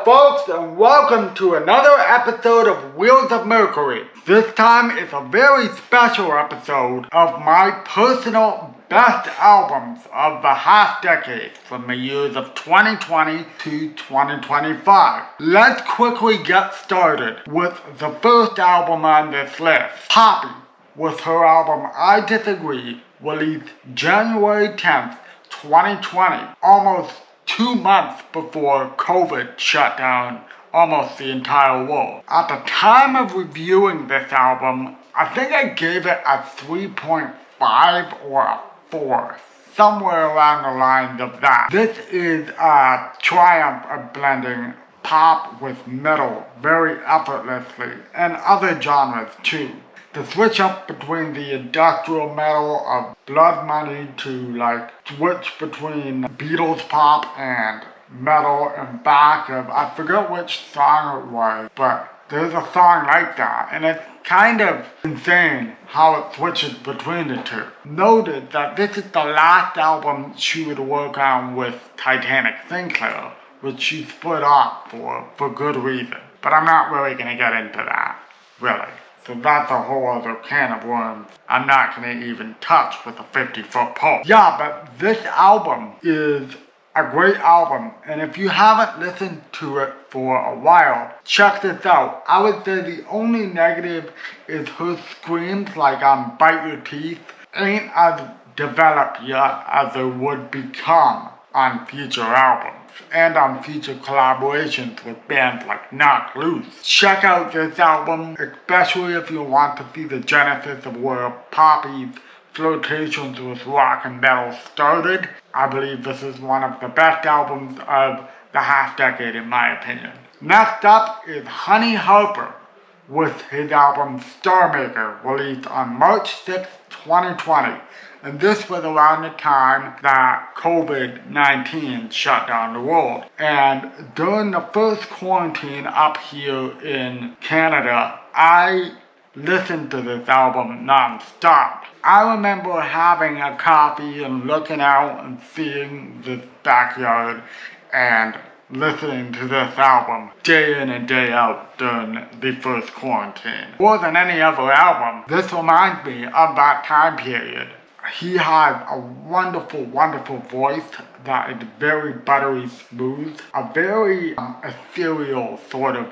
Hello folks, and welcome to another episode of Wheels of Mercury. This time it's a very special episode of my personal best albums of the half decade from the years of 2020 to 2025. Let's quickly get started with the first album on this list. Poppy, with her album I Disagree, released January 10th, 2020, almost 2 months before COVID shut down almost the entire world. At the time of reviewing this album, I think I gave it a 3.5 or a 4, somewhere around the lines of that. This is a triumph of blending pop with metal very effortlessly, and other genres too. The switch up between the industrial metal of Blood Money to switch between Beatles pop and metal and back of, I forget which song it was, but there's a song like that, and it's kind of insane how it switches between the two. Noted that this is the last album she would work on with Titanic Sinclair, which she split off for good reason. But I'm not really gonna get into that, really. So that's a whole other can of worms I'm not going to even touch with a 50-foot pole. Yeah, but this album is a great album, and if you haven't listened to it for a while, check this out. I would say the only negative is her screams like on Bite Your Teeth ain't as developed yet as they would become on future albums and on future collaborations with bands like Knocked Loose. Check out this album, especially if you want to see the genesis of where Poppy's flirtations with rock and metal started. I believe this is one of the best albums of the half decade in my opinion. Next up is Harper with his album Starmaker, released on March 6, 2020. And this was around the time that COVID-19 shut down the world. And during the first quarantine up here in Canada, I listened to this album non-stop. I remember having a coffee and looking out and seeing this backyard and listening to this album day in and day out during the first quarantine. More than any other album, this reminds me of that time period. He has a wonderful, wonderful voice that is very buttery smooth, a very ethereal sort of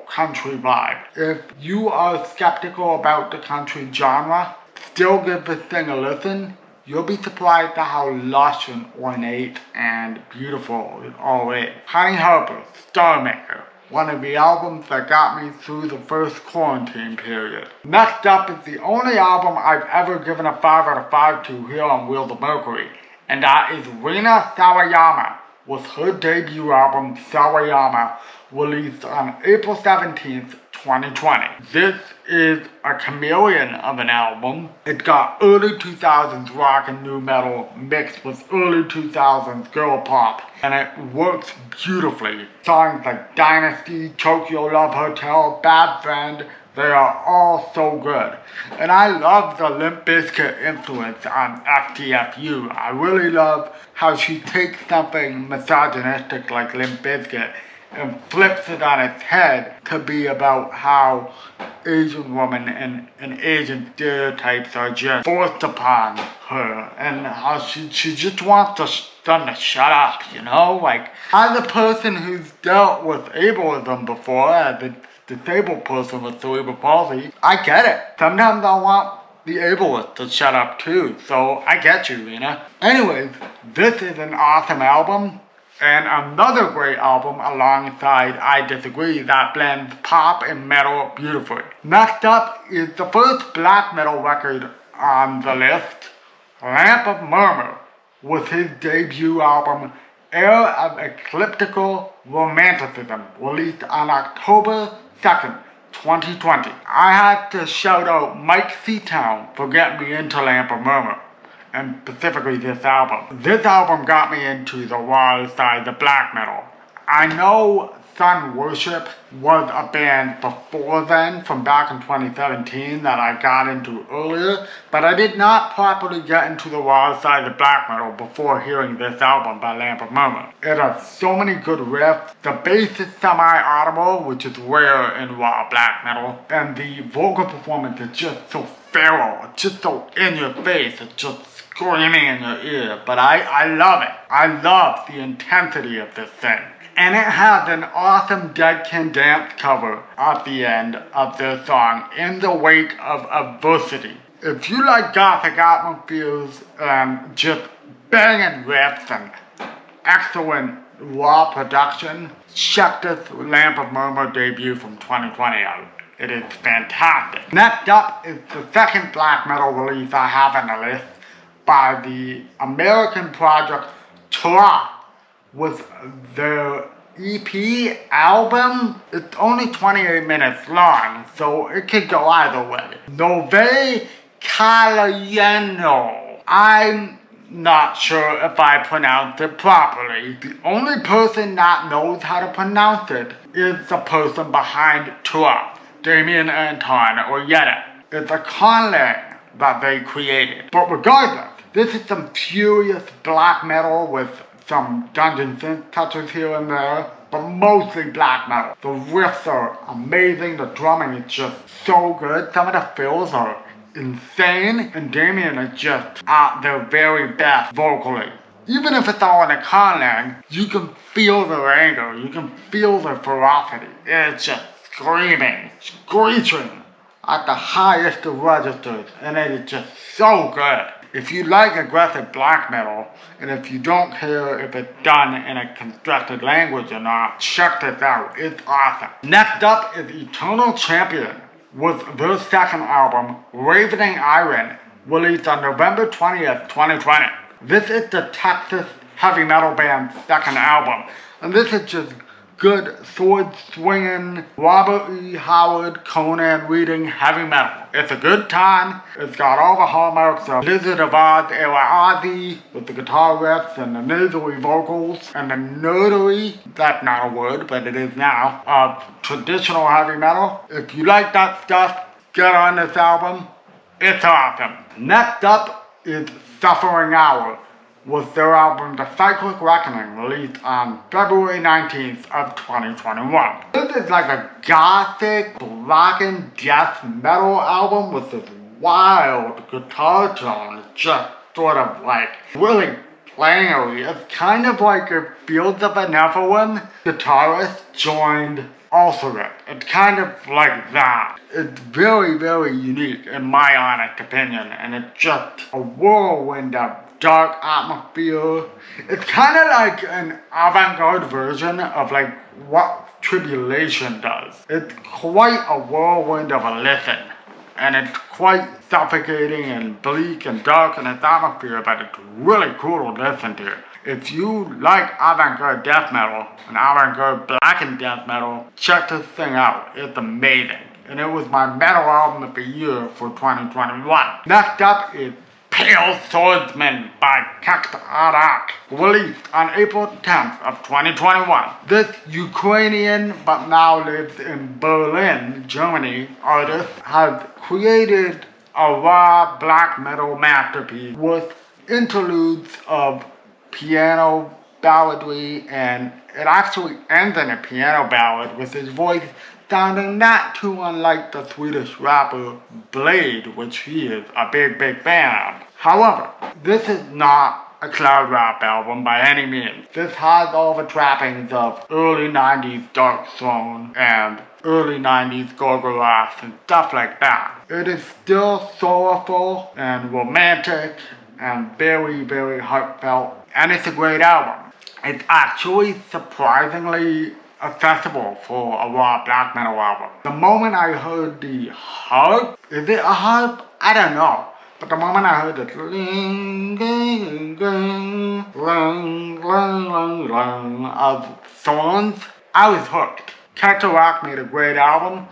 country vibe. If you are skeptical about the country genre, still give this thing a listen. You'll be surprised at how lush and ornate and beautiful it all is. Harper, Starmaker, one of the albums that got me through the first quarantine period. Next up is the only album I've ever given a 5 out of 5 to here on Wheels of Mercury, and that is Rina Sawayama with her debut album Sawayama, released on April 17th, 2020. This is a chameleon of an album. It's got early 2000s rock and nu metal mixed with early 2000s girl pop, and it works beautifully. Songs like Dynasty, Tokyo Love Hotel, Bad Friend, they are all so good. And I love the Limp Bizkit influence on FTFU. I really love how she takes something misogynistic like Limp Bizkit and flips it on its head to be about how Asian women and Asian stereotypes are just forced upon her, and how she just wants them to shut up, you know? Like, as a person who's dealt with ableism before, as a disabled person with cerebral palsy, I get it. Sometimes I want the ableist to shut up too, so I get you, Rina. Anyways, this is an awesome album. And another great album alongside I Disagree that blends pop and metal beautifully. Next up is the first black metal record on the list, Murmuur, with his debut album Heir of Ecliptical Romanticism, released on October 2nd, 2020. I had to shout out Mike Seatown for getting me into Murmuur, and specifically this album. This album got me into the raw side of black metal. I know Sun Worship was a band before then, from back in 2017, that I got into earlier, but I did not properly get into the raw side of black metal before hearing this album by Lamp of Murmuur. It has so many good riffs, the bass is semi-audible, which is rare in raw black metal, and the vocal performance is just so feral, it's just so in your face, it's just screaming in your ear, but I love it. I love the intensity of this thing. And it has an awesome Dead Can Dance cover at the end of their song, In the Wake of Adversity. If you like gothic atmospheres and just banging riffs and excellent raw production, check this Lamp of Murmuur debut from 2020 out. It is fantastic. Next up is the second black metal release I have on the list by the American project Trhä, with their EP album. It's only 28 minutes long, so it could go either way. Novej qahlnjënno. I'm not sure if I pronounced it properly. The only person that knows how to pronounce it is the person behind Trhä, Damien Anton or Yetta. It's a qahlnjënno that they created. But regardless, this is some furious black metal with some dungeon synth touches here and there, but mostly black metal. The riffs are amazing, the drumming is just so good, some of the fills are insane, and Damien is just at their very best vocally. Even if it's all in a qahlnjënno, you can feel their anger, you can feel their ferocity. It's just screaming, screeching at the highest of registers, and it is just so good. If you like aggressive black metal, and if you don't care if it's done in a constructed language or not, check this out, it's awesome. Next up is Eternal Champion, with their second album, Ravening Iron, released on November 20th, 2020. This is the Texas heavy metal band's second album, and this is just good sword-swinging, Robert E. Howard, Conan reading heavy metal. It's a good time. It's got all the hallmarks of Blizzard of Oz era Ozzy, with the guitar riffs and the nasally vocals and the nerdery, that's not a word, but it is now, of traditional heavy metal. If you like that stuff, get on this album. It's awesome. Next up is Suffering Hour, with their album The Cyclic Reckoning, released on February 19th of 2021. This is like a gothic, blackened death metal album with this wild guitar tone, just sort of like really clangery. It's kind of like if Fields of Benevolence guitarist joined Ulcerate. It's kind of like that. It's very, very unique in my honest opinion, and it's just a whirlwind of dark atmosphere. It's kind of like an avant-garde version of like what Tribulation does. It's quite a whirlwind of a listen, and it's quite suffocating and bleak and dark in its atmosphere, but it's really cool to listen to. If you like avant-garde death metal and avant-garde blackened death metal, check this thing out. It's amazing. And it was my metal album of the year for 2021. Next up is Pale Swordsman by qahlnjënno, released on April 10th of 2021. This Ukrainian, but now lives in Berlin, Germany, artist has created a raw black metal masterpiece with interludes of piano balladry, and it actually ends in a piano ballad with his voice sounding not too unlike the Swedish rapper Blade, which he is a big fan of. However, this is not a cloud rap album by any means. This has all the trappings of early 90s Dark Throne and early 90s Gorgoroth and stuff like that. It is still soulful and romantic and very, very heartfelt, and it's a great album. It's actually surprisingly accessible for a raw black metal album. The moment I heard the harp, is it a harp? I don't know. But the moment I heard it of thorns, I was hooked. Rock made a great album,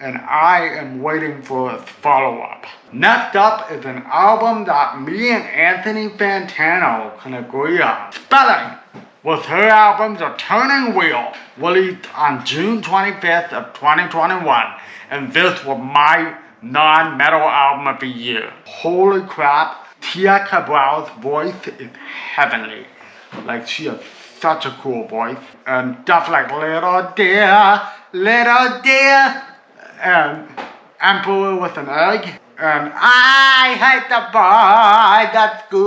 and I am waiting for its follow-up. Next up is an album that me and Anthony Fantano can agree on. Spelling with her album The Turning Wheel, released on June 25th of 2021. And this was my non-metal album of the year. Holy crap, Trhä's voice is heavenly. Like, she has such a cool voice. And stuff like Little Dear, and Emperor with an Egg. And I hate the boy at school.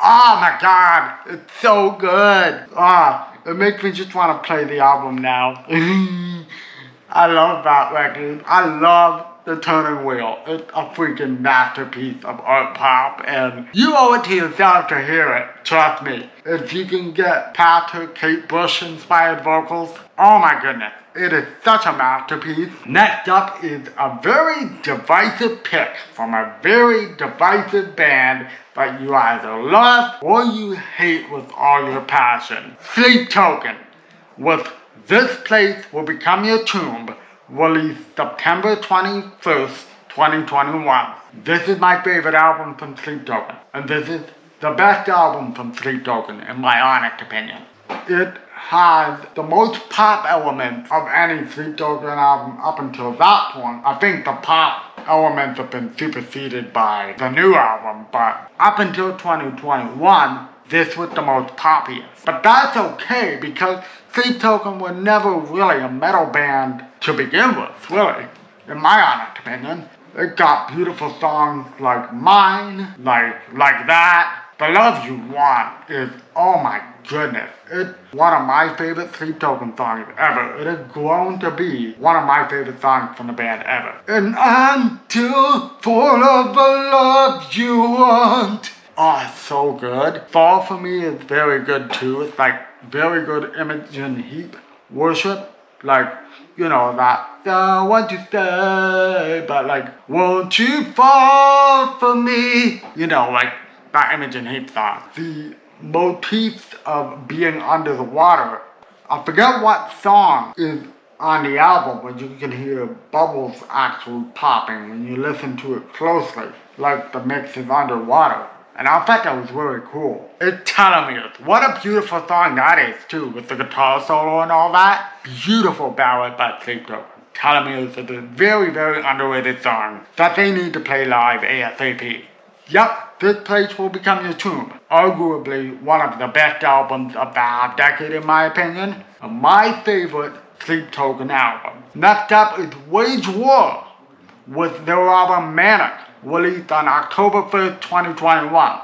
Oh my god, it's so good. It makes me just want to play the album now. I love that record. I love The Turning Wheel. It's a freaking masterpiece of art pop, and you owe it to yourself to hear it. Trust me. If you can get past her Kate Bush inspired vocals, oh my goodness. It is such a masterpiece. Next up is a very divisive pick from a very divisive band that you either love or you hate with all your passion. Sleep Token, with This Place Will Become Your Tomb, released September 21st, 2021. This is my favorite album from Sleep Token, and this is the best album from Sleep Token in my honest opinion. It has the most pop elements of any Sleep Token album up until that point. I think the pop elements have been superseded by the new album, but up until 2021, this was the most poppiest. But that's okay, because Sleep Token were never really a metal band to begin with, really, in my honest opinion. It got beautiful songs like Mine, like That. The Love You Want is, oh my goodness, it's one of my favorite Sleep Token songs ever. It has grown to be one of my favorite songs from the band ever. And I'm too full of the love you want. Oh, it's so good. Fall for Me is very good too. It's like very good Imogen Heap worship. Like, you know, that, what you say, but like, won't you fall for me? You know, like, that Imogen Heap song. The motifs of being under the water. I forget what song is on the album, but you can hear bubbles actually popping when you listen to it closely, like the mix is underwater. And I thought that was really cool. It's Telomeres. What a beautiful song that is too, with the guitar solo and all that. Beautiful ballad by Sleep Token. Telomeres is a very, very underrated song that they need to play live ASAP. Yep, This Place Will Become Your Tomb. Arguably one of the best albums of the half decade in my opinion. And my favorite Sleep Token album. Next up is Wage War, with their album Manic, released on October 1st, 2021.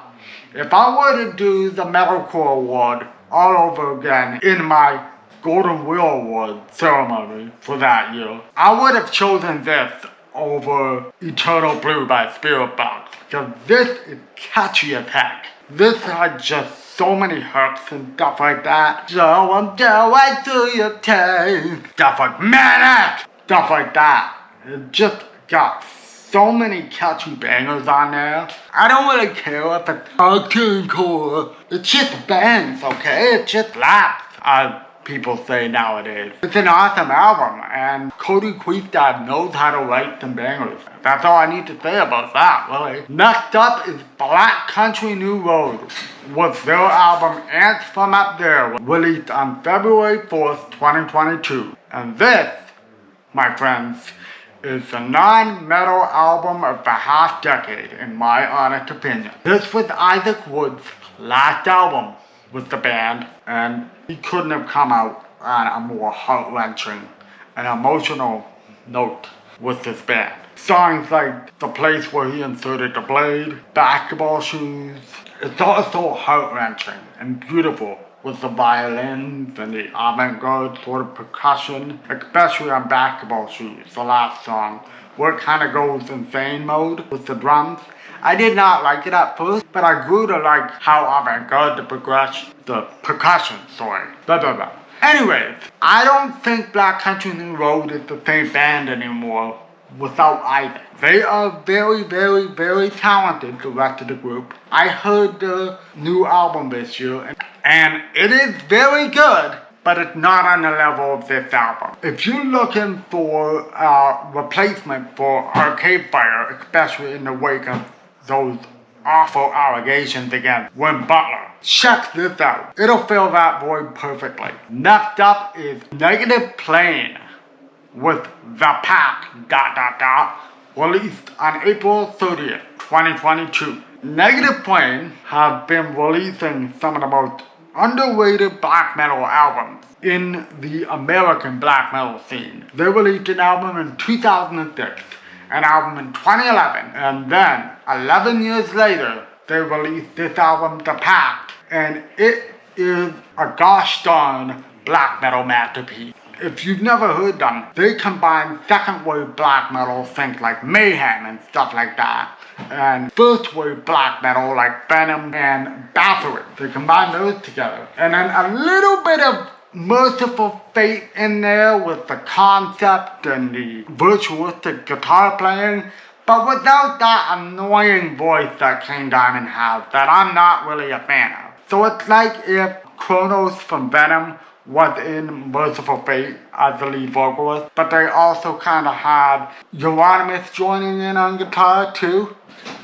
If I were to do the Metalcore Award all over again in my Golden Wheel Award ceremony for that year, I would have chosen this over Eternal Blue by Spiritbox, because this is catchy as heck. This had just so many hooks and stuff like that. So I'm down right through your taste. Stuff like Manic! Stuff like that. It just got so many catchy bangers on there. I don't really care if it's hardcore. It's just bangs, okay? It just slaps, as people say nowadays. It's an awesome album, and Cody Queestad knows how to write some bangers. That's all I need to say about that, really. Next up is Black Country New Road, with their album Ants From Up There, released on February 4th, 2022. And this, my friends, is the non-metal album of the half decade, in my honest opinion. This was Isaac Wood's last album with the band, and he couldn't have come out on a more heart-wrenching and emotional note with this band. Songs like The Place Where He Inserted the Blade, Basketball Shoes. It's also heart-wrenching and beautiful, with the violins and the avant-garde sort of percussion, especially on Basketball Shoes, the last song, where it kind of goes insane mode with the drums. I did not like it at first, but I grew to like how avant-garde the percussion, blah blah blah. Anyways, I don't think Black Country New Road is the same band anymore without Isaac. They are very, very, very talented, the rest of the group. I heard the new album this year, and it is very good, but it's not on the level of this album. If you're looking for a replacement for Arcade Fire, especially in the wake of those awful allegations against Win Butler. Check this out. It'll fill that void perfectly. Next up is Negative Plane with The Pack, released on April 30th, 2022. Negative Plane have been releasing some of the most underrated black metal albums in the American black metal scene. They released an album in 2006, an album in 2011, and then 11 years later they released this album, The Pact, and it is a gosh darn black metal masterpiece. If you've never heard them, they combine second wave black metal, things like Mayhem and stuff like that, and first wave black metal like Venom and Bathory. They combine those together. And then a little bit of Merciful Fate in there with the concept and the virtuosic guitar playing, but without that annoying voice that King Diamond has that I'm not really a fan of. So it's like if Kronos from Venom was in Merciful Fate as the lead vocalist, but they also kind of had Euronymous joining in on guitar too.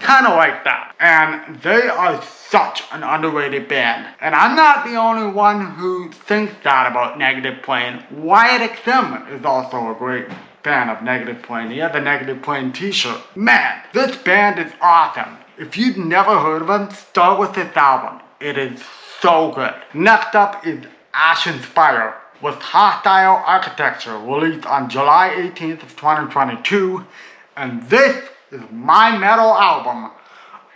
Kind of like that. And they are such an underrated band. And I'm not the only one who thinks that about Negative Plane. Wyatt XM is also a great fan of Negative Plane. He has a Negative Plane t-shirt. Man, this band is awesome. If you've never heard of them, start with this album. It is so good. Next up is Ashen's Fire with Hostile Architecture, released on July 18th of 2022. And this is my metal album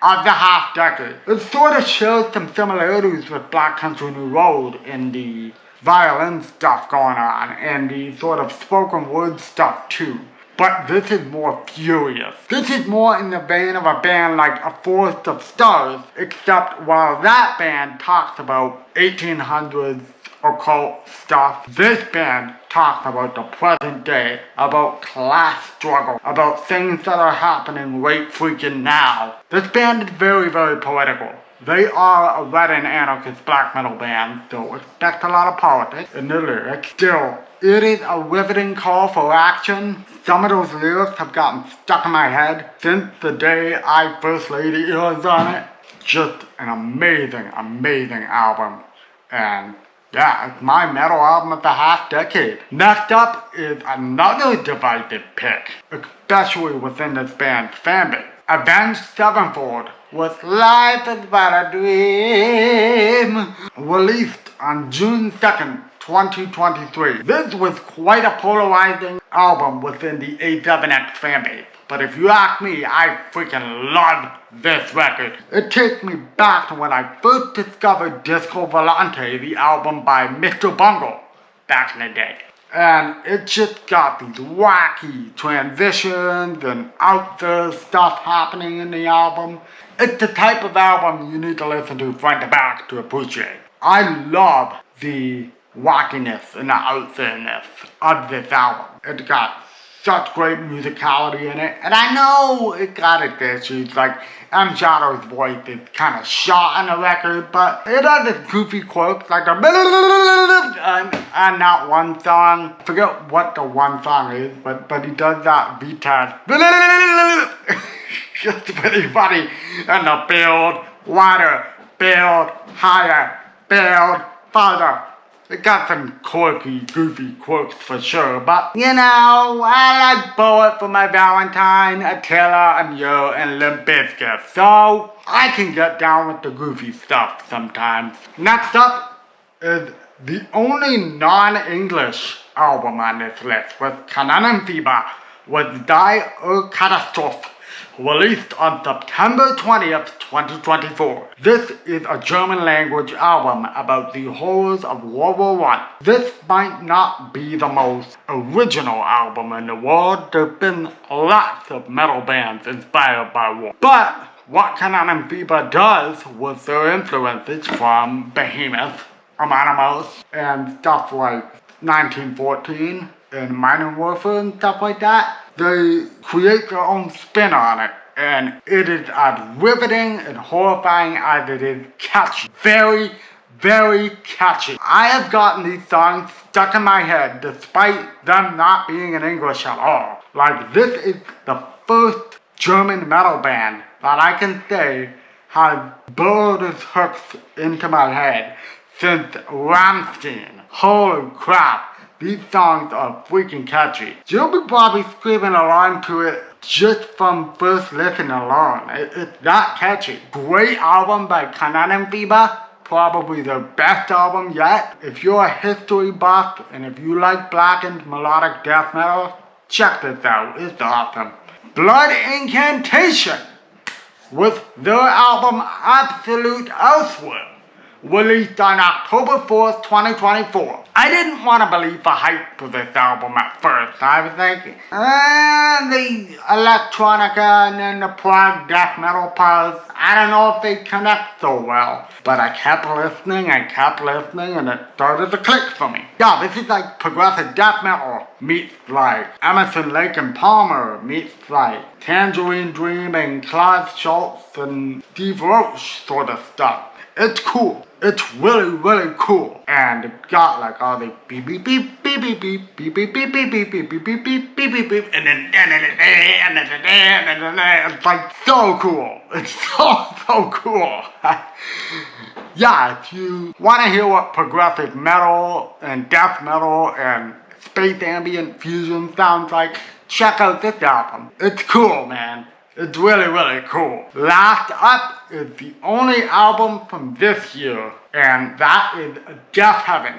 of the half decade. It sort of shows some similarities with Black Country New Road in the violin stuff going on and the sort of spoken word stuff too. But this is more furious. This is more in the vein of a band like A Forest of Stars, except while that band talks about 1800s occult stuff, this band talks about the present day, about class struggle, about things that are happening right freaking now. This band is very, very political. They are a red and anarchist black metal band, so expect a lot of politics in their lyrics. Still, it is a riveting call for action. Some of those lyrics have gotten stuck in my head since the day I first laid ears on it. Just an amazing, amazing album. And yeah, it's my metal album of the half decade. Next up is another divisive pick, especially within this band's fanbase. Avenged Sevenfold with Life is But a Dream, released on June 2nd, 2023. This was quite a polarizing album within the A7X fanbase. But if you ask me, I freaking love this record. It takes me back to when I first discovered Disco Volante, the album by Mr. Bungle, back in the day. And it just got these wacky transitions and out there stuff happening in the album. It's the type of album you need to listen to front to back to appreciate. I love the wackiness and the out there-ness of this album. It got such great musicality in it, and I know it got its issues, like M. Shadow's voice is kind of shot on the record, but it has its goofy quirks, like the and that one song, I forget what the one song is, but he does that V-test, just pretty funny, and the build, wider, build, higher, build, farther. It got some quirky, goofy quirks for sure, but you know, I like Bullet for my Valentine, Attila, Amur, and Limp Bizkit, so I can get down with the goofy stuff sometimes. Next up is the only non-English album on this list, with qahlnjënno with Die Katastrophe, released on September 20th, 2024. This is a German language album about the horrors of World War I. This might not be the most original album in the world. There have been lots of metal bands inspired by war. But what qahlnjënno does with their influences from Behemoth, Anonymous, and stuff like 1914 and Minor Warfare and stuff like that, they create their own spin on it, and it is as riveting and horrifying as it is catchy. Very, very catchy. I have gotten these songs stuck in my head despite them not being in English at all. Like, this is the first German metal band that I can say has burrowed his hooks into my head since Ramstein. Holy crap, these songs are freaking catchy. You'll be probably screaming along to it just from first listen alone. It's that catchy. Great album by qahlnjënno. Probably the best album yet. If you're a history buff and if you like blackened melodic death metal, check this out. It's awesome. Blood Incantation with their album Absolute Elsewhere, released on October 4th, 2024. I didn't want to believe the hype for this album at first. I was thinking, the electronica and then the prog death metal parts, I don't know if they connect so well. But I kept listening, and it started to click for me. Yeah, this is like progressive death metal meets like Emerson, Lake and Palmer meets like Tangerine Dream and Clive Schultz and Steve Roach sort of stuff. It's cool. It's really, really cool. And it got like all the beep beep beep beep beep beep beep beep beep beep beep beep beep beep beep beep beep beep and then it's like so cool. It's so cool. Yeah, if you want to hear what progressive metal and death metal and space ambient fusion sounds like, check out this album. It's cool, man. It's really, really cool. Last up is the only album from this year, and that is Death Heaven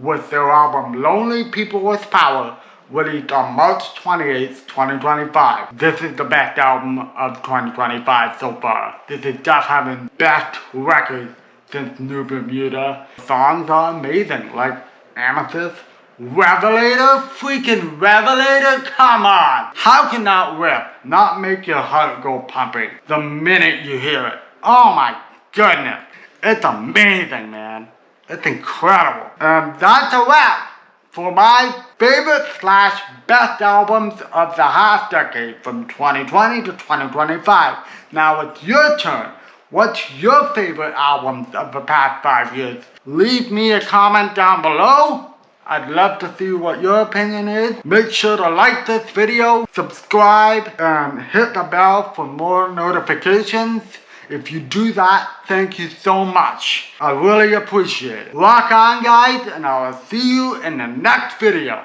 with their album Lonely People with Power, released on March 28th, 2025. This is the best album of 2025 so far. This is Death Heaven's best record since New Bermuda. Songs are amazing, like Amethyst, Revelator, freaking Revelator, come on! How can that riff not make your heart go pumping the minute you hear it? Oh my goodness, it's amazing, man. It's incredible. And that's a wrap for my favorite / best albums of the half decade from 2020 to 2025. Now it's your turn. What's your favorite albums of the past 5 years? Leave me a comment down below. I'd love to see what your opinion is. Make sure to like this video, subscribe, and hit the bell for more notifications. If you do that, thank you so much. I really appreciate it. Rock on, guys, and I will see you in the next video.